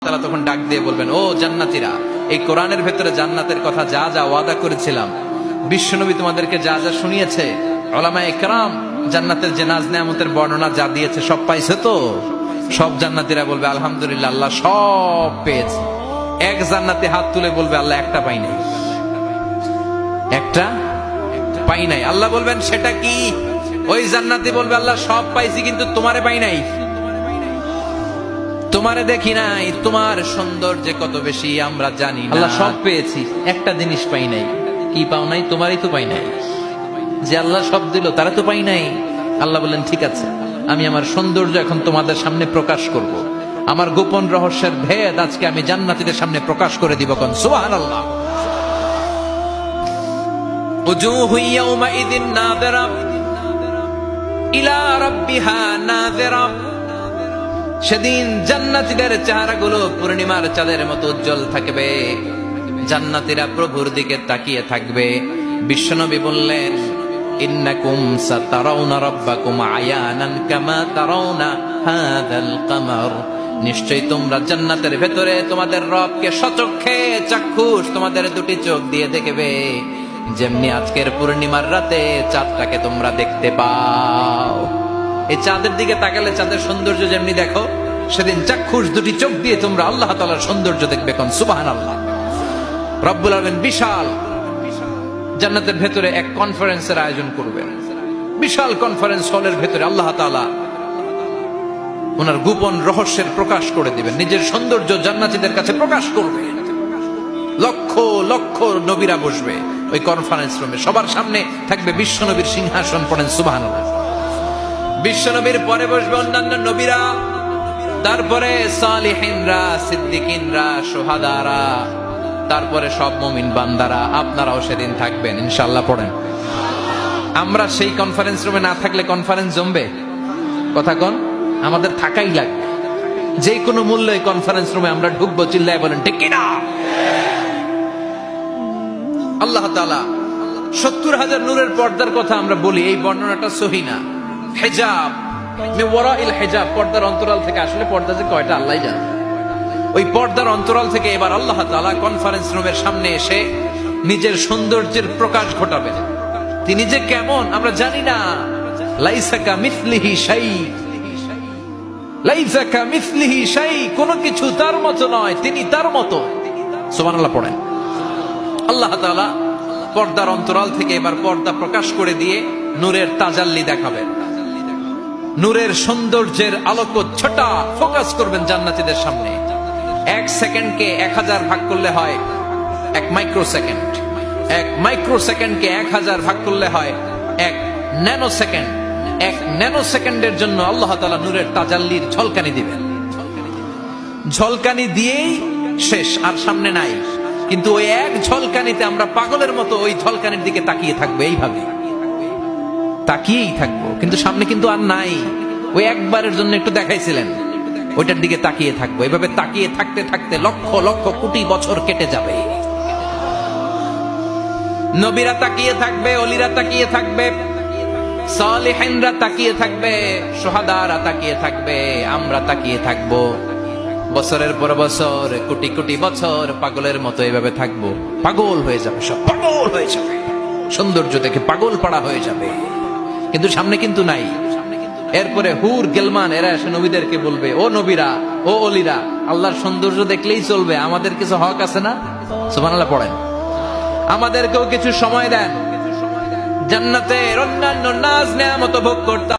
তাআলা তখন ডাক দিয়ে বলবেন, ও জান্নাতীরা, এই কোরআনের ভেতরে জান্নাতের কথা যা যা ওয়াদা করেছিলাম, বিশ্বনবী তোমাদেরকে যা যা শুনিয়েছে, উলামায়ে কেরাম জান্নাতের যে নাজ নেয়ামতের বর্ণনা যা দিয়েছে সব পাইছে তো? সব জান্নাতীরা বলবে আলহামদুলিল্লাহ, আল্লাহ সব পেয়েছে। এক জান্নাতে হাত তুলে বলবে, আল্লাহ একটা পাই নাই, একটা পাই নাই। আল্লাহ বলবেন, সেটা কি? ওই জান্নাতি বলবে, আল্লাহ সব পাইছি কিন্তু তোমারে পাই নাই, তোমারে দেখি নাই, তোমার সৌন্দর্য কত বেশি আমরা জানি না। আল্লাহ সব পেয়েছি, একটা জিনিস পাই নাই। কি পাও নাই? তোমারই তো পাই নাই। যে আল্লাহ সব দিল তারা তো পাই নাই। আল্লাহ বললেন, ঠিক আছে, আমি আমার সৌন্দর্য এখন তোমাদের সামনে প্রকাশ করব। আমার গোপন রহস্যের ভেদ আজকে আমি জান্নাতীদের সামনে প্রকাশ করে দিব। কোন সুবহানাল্লাহ। উজুহু ইয়াউমাইযিন নাযিরা ইলা রাব্বিহা নাযিরা। সেদিন জান্নাতীদের চেহারাগুলো পূর্ণিমার চাঁদের মতো উজ্জ্বল থাকবে। জান্নাতীরা প্রভুর দিকে তাকিয়ে থাকবে। বিশ্বনবী বললেন, ইন্নাকুম সাতারাউনা রাব্বাকুম আয়ানান কামা তারাউনা হাযাল কামার। নিশ্চয়ই তোমরা জান্নাতের ভেতরে তোমাদের রবকে সচক্ষে চাক্ষুষ তোমাদের দুটি চোখ দিয়ে দেখবে, যেমনি আজকের পূর্ণিমার রাতে চাঁদটাকে তোমরা দেখতে পাও। এই চাঁদের দিকে তাকালে চাঁদের সৌন্দর্য যেমনি দেখো, সেদিন চাক্ষুষ দুটি চোখ দিয়ে তোমরা আল্লাহ তাআলার সৌন্দর্য দেখবে। কোন সুবহানাল্লাহ। রব্বুল আলামিন বিশাল জান্নাতের ভেতরে এক কনফারেন্সের আয়োজন করবেন। বিশাল কনফারেন্স হলের ভেতরে আল্লাহ তাআলা ওনার গোপন রহস্যের প্রকাশ করে দিবেন, নিজের সৌন্দর্য জান্নাতীদের কাছে প্রকাশ করবেন। লক্ষ লক্ষ নবীরা বসবে ওই কনফারেন্স রুমে। সবার সামনে থাকবে বিশ্বনবীর সিংহাসন। পড়েন সুবহানাল্লাহ। বিশ্বনবীর পরে বসবে অন্যান্য নবীরা, তারপরে সালিহিনরা, সিদ্দিকিনরা, শুহাদারা, তারপরে সব মুমিন বান্দারা। আপনারাও সেদিন থাকবেন ইনশাআল্লাহ। পড়েন। আমরা সেই কনফারেন্স রুমে না থাকলে কনফারেন্স জমবে? কথা কোন? আমাদের থাকাই লাগবে। যে কোনো মূল্যে কনফারেন্স রুমে আমরা ঢুকবো। চিল্লায় বলেন ঠিক কিনা? আল্লাহ তাআলা ৭০,০০০ নূরের পর্দার কথা আমরা বলি, এই বর্ণনাটা সহি না। হিজাব মিন ওয়ারাইল হিজাব, পর্দার অন্তরাল থেকে। আসলে পর্দা যে কয়টা আল্লাহই জানে। ওই পর্দার অন্তরাল থেকে এবার আল্লাহ তাআলা কনফারেন্স রুমের সামনে এসে নিজের সৌন্দর্যের প্রকাশ ঘটাবেন। তিনি যে কেমন আমরা জানি না। লাইসা কামিসলিহি শাই, লাইসা কামিসলিহি শাই, কোনো কিছু তার মতো নয়, তিনি তার মতো। সুবহানাল্লাহ। পড়েন। আল্লাহ তাআলা পর্দার অন্তরাল থেকে এবার পর্দা প্রকাশ করে দিয়ে নূরের তাজাল্লি দেখাবেন। নূরের সৌন্দর্যের আলোকচ্ছটা ফোকাস করবেন জান্নাতীদের সামনে। এক সেকেন্ডকে ১০০০ ভাগ করলে হয় ১ মাইক্রো সেকেন্ড। ১ মাইক্রো সেকেন্ডকে ১০০০ ভাগ করলে হয় ১ ন্যানো সেকেন্ড। ১ ন্যানো সেকেন্ডের জন্য আল্লাহ তাআলা নূরের তাজাল্লির ঝলকানি দিবেন। ঝলকানি দিয়েই শেষ, আর সামনে নাই। কিন্তু ওই এক ঝলকানিতে আমরা পাগলের মতো ওই ঝলকানির দিকে তাকিয়ে থাকবো, এইভাবে তাকিয়েই থাকবো। কিন্তু সামনে কিন্তু আর নাই। ওই একবারের জন্য একটু দেখাইছিলেন, ওইটার দিকে তাকিয়ে থাকবো। এইভাবে তাকিয়ে থাকতে থাকতে লক্ষ লক্ষ কোটি বছর কেটে যাবে। নবীরা তাকিয়ে থাকবে, ওলিরা তাকিয়ে থাকবে, সালিহিনরা তাকিয়ে থাকবে, শুহাদারা তাকিয়ে থাকবে, আমরা তাকিয়ে থাকবো। বছরের পর বছর, কোটি কোটি বছর পাগলের মতো এভাবে থাকবো। পাগল হয়ে যাবে, সব পাগল হয়ে যাবে, সৌন্দর্য দেখে পাগল পাড়া হয়ে যাবে। কিন্তু সামনে কিন্তু নাই। এরপরে হুর গেলমান এরা এসে নবীদেরকে বলবে, ও নবীরা, ও অলিরা, আল্লাহর সৌন্দর্য দেখলেই চলবে, আমাদের কিছু হক আছে না? সুবহানাল্লাহ। পড়েন। আমাদেরকেও কিছু সময় দেন, জান্নাতের অন্যান্য নাজ নেয়ামত ভোগ করতে।